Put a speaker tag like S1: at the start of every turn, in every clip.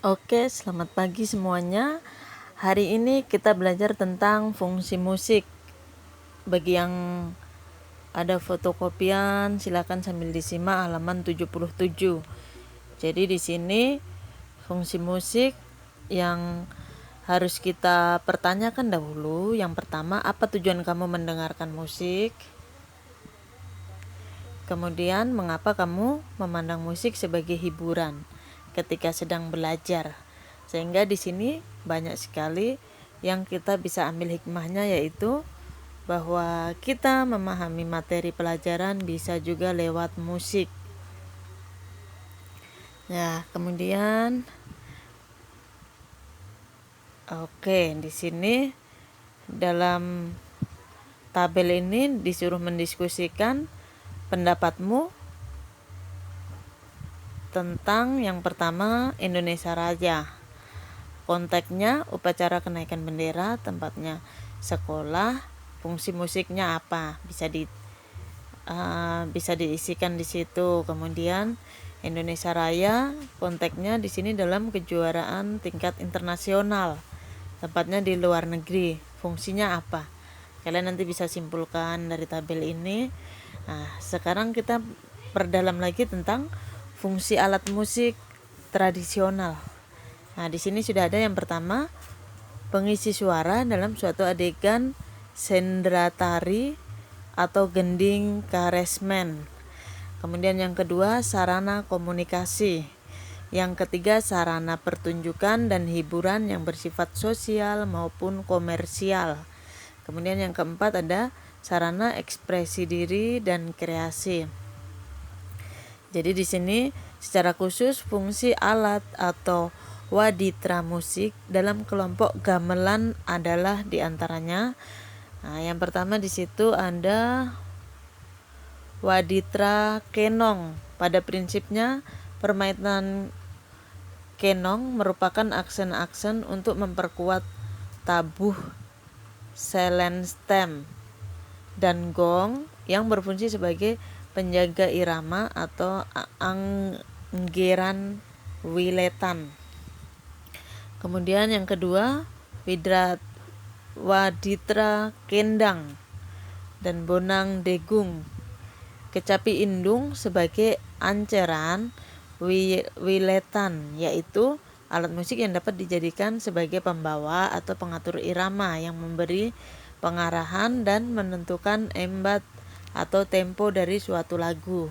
S1: Oke, selamat pagi semuanya. Hari ini kita belajar tentang fungsi musik. Bagi yang ada fotokopian, silakan sambil disimak halaman 77. Jadi di sini fungsi musik yang harus kita pertanyakan dahulu. Yang pertama, apa tujuan kamu mendengarkan musik? Kemudian, mengapa kamu memandang musik sebagai hiburan ketika sedang belajar? Sehingga di sini banyak sekali yang kita bisa ambil hikmahnya, yaitu bahwa kita memahami materi pelajaran bisa juga lewat musik. Nah, kemudian di sini dalam tabel ini disuruh mendiskusikan pendapatmu tentang yang pertama Indonesia Raya. Konteksnya upacara kenaikan bendera, tempatnya sekolah, fungsi musiknya apa, bisa diisikan di situ. Kemudian Indonesia Raya, konteksnya di sini dalam kejuaraan tingkat internasional, tempatnya di luar negeri, fungsinya apa. Kalian nanti bisa simpulkan dari tabel ini. Nah, sekarang kita perdalam lagi tentang fungsi alat musik tradisional. Nah, di sini sudah ada yang pertama, pengisi suara dalam suatu adegan sendratari atau gending karesmen. Kemudian yang kedua, sarana komunikasi. Yang ketiga, sarana pertunjukan dan hiburan yang bersifat sosial maupun komersial. Kemudian yang keempat ada sarana ekspresi diri dan kreasi. Jadi di sini secara khusus fungsi alat atau waditra musik dalam kelompok gamelan adalah diantaranya. Nah, yang pertama di situ ada waditra kenong. Pada prinsipnya permainan kenong merupakan aksen-aksen untuk memperkuat tabuh selenstem dan gong yang berfungsi sebagai penjaga irama atau anggeran wiletan. Kemudian yang kedua, waditra kendang dan bonang degung. Kecapi indung sebagai anceran wiletan, yaitu alat musik yang dapat dijadikan sebagai pembawa atau pengatur irama yang memberi pengarahan dan menentukan embat atau tempo dari suatu lagu.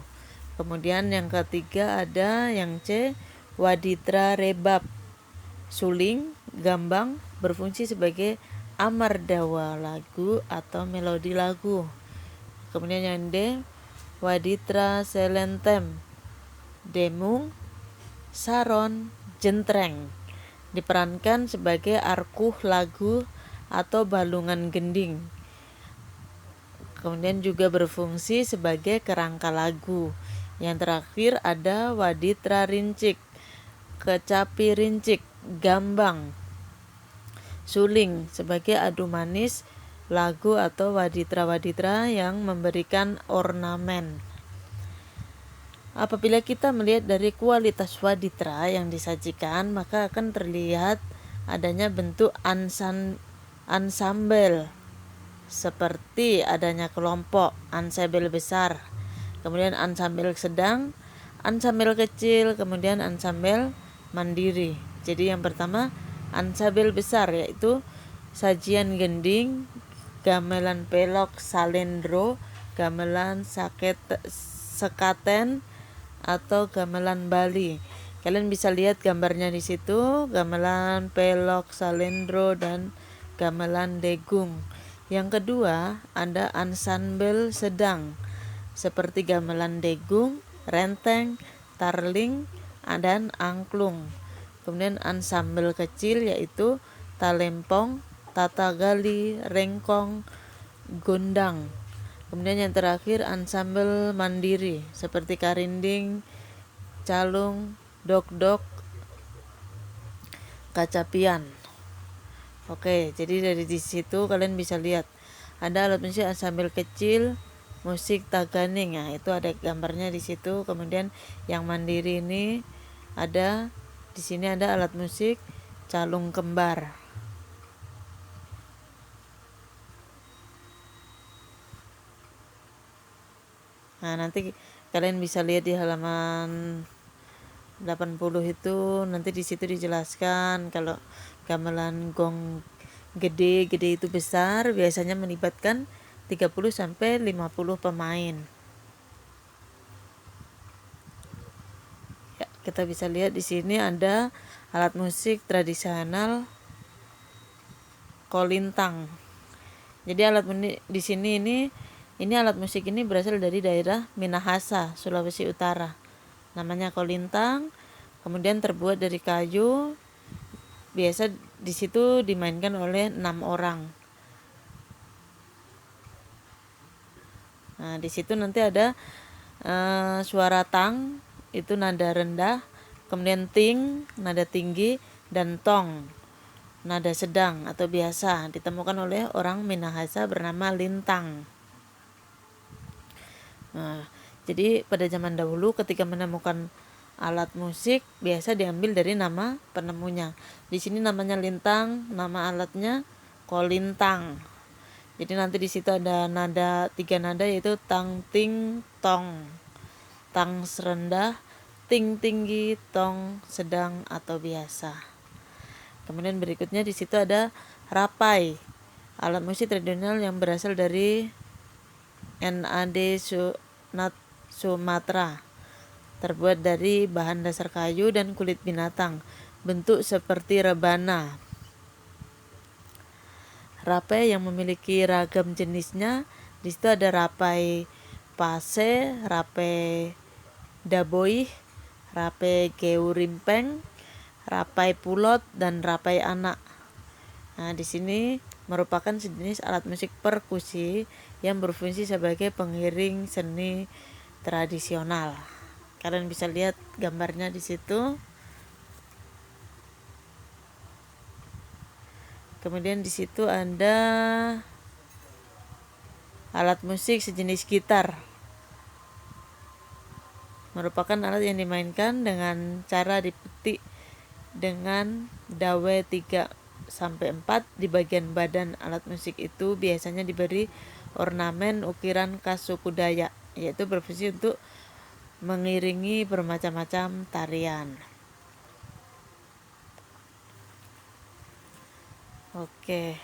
S1: Kemudian yang ketiga ada yang C, waditra rebab. Suling, gambang berfungsi sebagai amardawa lagu atau melodi lagu. Kemudian yang D, waditra selentem. Demung, saron, jentreng diperankan sebagai arkuh lagu atau balungan gending. Kemudian juga berfungsi sebagai kerangka lagu. Yang terakhir ada waditra rincik, kecapi rincik, gambang, suling sebagai adu manis lagu atau waditra-waditra yang memberikan ornamen. Apabila kita melihat dari kualitas waditra yang disajikan, maka akan terlihat adanya bentuk ansambel, seperti adanya kelompok ansambel besar, kemudian ansambel sedang, ansambel kecil, kemudian ansambel mandiri. Jadi yang pertama ansambel besar, yaitu sajian gending, gamelan pelok salendro, gamelan sekaten atau gamelan Bali. Kalian bisa lihat gambarnya di situ, gamelan pelok salendro dan gamelan degung. Yang kedua ada ansambel sedang seperti gamelan degung, renteng, tarling, dan angklung. Kemudian ansambel kecil yaitu talempong, tatagali, rengkong, gondang. Kemudian yang terakhir ansambel mandiri seperti karinding, calung, dok-dok, kacapian. Oke, jadi dari di situ kalian bisa lihat ada alat musik ansambel kecil, musik taganing. Nah, itu ada gambarnya di situ. Kemudian yang mandiri ini ada Di sini ada alat musik calung kembar. Nah, nanti kalian bisa lihat di halaman 80 itu, nanti di situ dijelaskan kalau gamelan gong gede itu besar biasanya melibatkan 30 sampai 50 pemain. Ya, kita bisa lihat di sini ada alat musik tradisional kolintang. Jadi alat musik di sini ini alat musik ini berasal dari daerah Minahasa, Sulawesi Utara. Namanya kolintang, kemudian terbuat dari kayu. Biasa di situ dimainkan oleh 6 orang. Nah, di situ nanti ada suara tang, itu nada rendah, kemudian ting, nada tinggi, dan tong, nada sedang atau biasa, ditemukan oleh orang Minahasa bernama Lintang. Nah, jadi pada zaman dahulu ketika menemukan alat musik biasa diambil dari nama penemunya. Di sini namanya Lintang, nama alatnya kolintang. Jadi nanti di situ ada nada 3 nada yaitu tang, ting, tong. Tang rendah, ting tinggi, tong sedang atau biasa. Kemudian berikutnya di situ ada rapai, alat musik tradisional yang berasal dari NAD Sumatera, terbuat dari bahan dasar kayu dan kulit binatang, bentuk seperti rebana. Rapai yang memiliki ragam jenisnya, di situ ada rapai pase, rapai daboi, rapai geurimpeng, rapai pulot, dan rapai anak. Nah, di sini merupakan sejenis alat musik perkusi yang berfungsi sebagai pengiring seni tradisional. Kalian bisa lihat gambarnya di situ. Kemudian di situ ada alat musik sejenis gitar. Merupakan alat yang dimainkan dengan cara dipetik dengan dawe 3 sampai 4 di bagian badan alat musik itu biasanya diberi ornamen ukiran khas suku Dayak, yaitu berfungsi untuk mengiringi bermacam-macam tarian. Oke.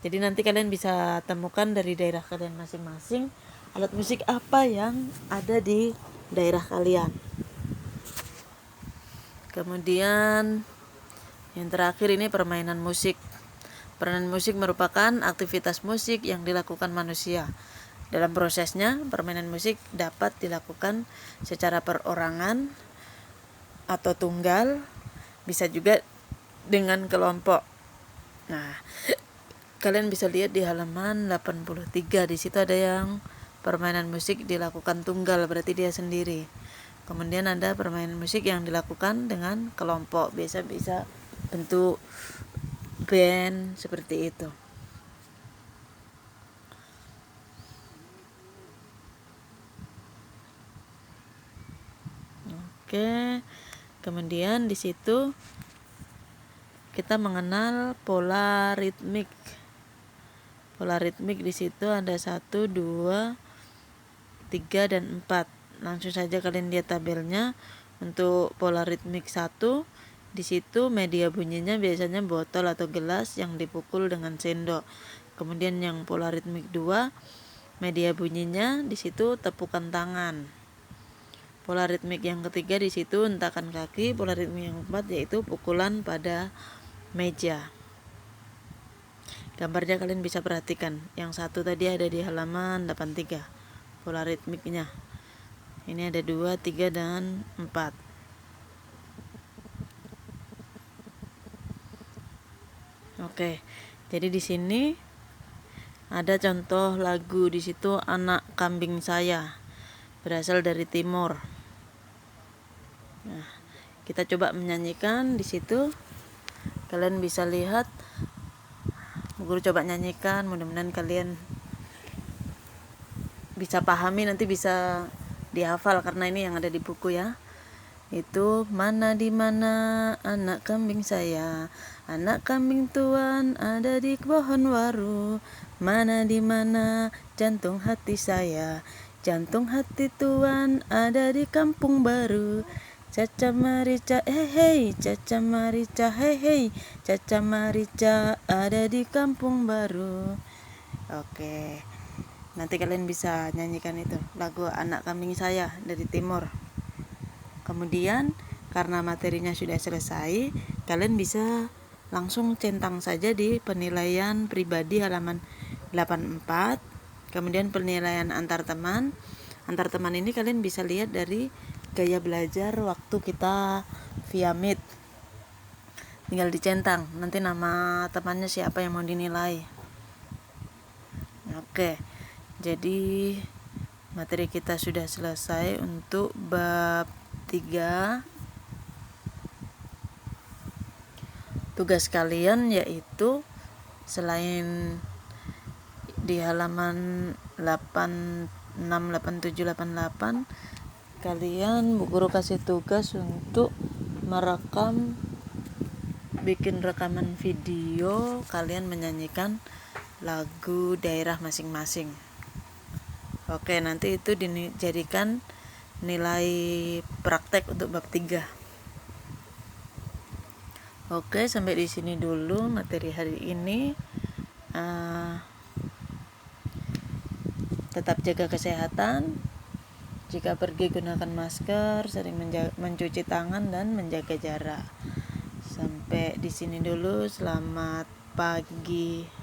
S1: Jadi nanti kalian bisa temukan dari daerah kalian masing-masing alat musik apa yang ada di daerah kalian. Kemudian yang terakhir ini permainan musik. Permainan musik merupakan aktivitas musik yang dilakukan manusia. Dalam prosesnya, permainan musik dapat dilakukan secara perorangan atau tunggal, bisa juga dengan kelompok. Nah, kalian bisa lihat di halaman 83, di situ ada yang permainan musik dilakukan tunggal, berarti dia sendiri. Kemudian ada permainan musik yang dilakukan dengan kelompok, biasa bisa bentuk band seperti itu. Oke. Kemudian di situ kita mengenal pola ritmik. Pola ritmik di situ ada 1, 2, 3, dan 4. Langsung saja kalian lihat tabelnya. Untuk pola ritmik 1, di situ media bunyinya biasanya botol atau gelas yang dipukul dengan sendok. Kemudian yang pola ritmik 2, media bunyinya di situ tepukan tangan. Pola ritmik yang ketiga di situ hentakan kaki. Pola ritmik yang keempat yaitu pukulan pada meja. Gambarnya kalian bisa perhatikan. Yang satu tadi ada di halaman 83. Pola ritmiknya. Ini ada 2, 3, dan 4. Oke. Jadi di sini ada contoh lagu di situ Anak Kambing Saya. Berasal dari timur. Nah, kita coba menyanyikan di situ. Kalian bisa lihat, guru coba nyanyikan, mudah-mudahan kalian bisa pahami, nanti bisa dihafal karena ini yang ada di buku ya. Itu mana di mana anak kambing saya, anak kambing tuan ada di pohon waru. Mana di mana jantung hati saya, jantung hati tuan ada di kampung baru. Caca marica hei, caca marica hei, caca marica ada di kampung baru. Oke, nanti kalian bisa nyanyikan itu lagu anak kambing saya dari timur. Kemudian karena materinya sudah selesai, kalian bisa langsung centang saja di penilaian pribadi halaman 84. Kemudian penilaian antar teman. Antar teman ini kalian bisa lihat dari gaya belajar waktu kita via Meet. Tinggal dicentang, nanti nama temannya siapa yang mau dinilai. Oke, jadi materi kita sudah selesai untuk bab 3. Tugas kalian yaitu selain di halaman 86, 87, 88, kalian Bu Guru kasih tugas untuk merekam, bikin rekaman video kalian menyanyikan lagu daerah masing-masing. Oke, nanti itu dijadikan nilai praktek untuk bab 3. Oke, sampai di sini dulu materi hari ini. Tetap jaga kesehatan. Jika pergi gunakan masker, sering mencuci tangan dan menjaga jarak. Sampai di sini dulu. Selamat pagi.